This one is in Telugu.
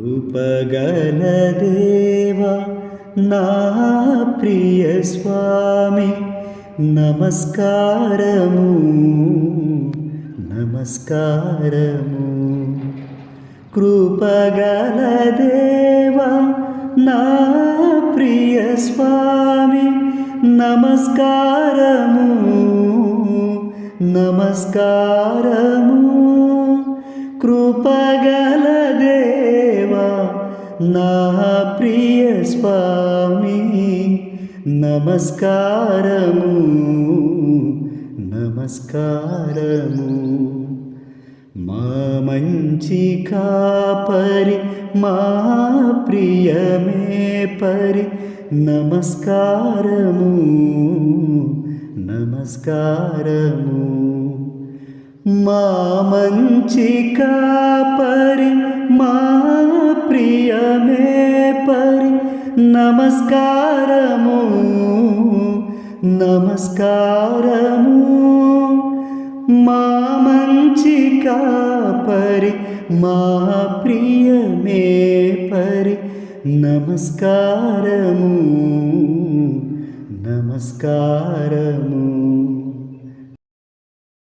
కృపగల దేవా నా ప్రియ స్వామి నమస్కారము నమస్కారము. కృపగల దేవా నా ప్రియ స్వామి నమస్కారము నమస్కారము. కృపగల దేవా నా ప్రియ స్వామి నమస్కారము నమస్కారము. మా మంచి కాపరి మా ప్రియమే పరి నమస్కారము నమస్కారము. మా మంచి కాపరి మా ప్రియమే పరి నమస్కారము నమస్కారము. మా మంచి కాపరి మా ప్రియమే పరి నమస్కారము నమస్కారము.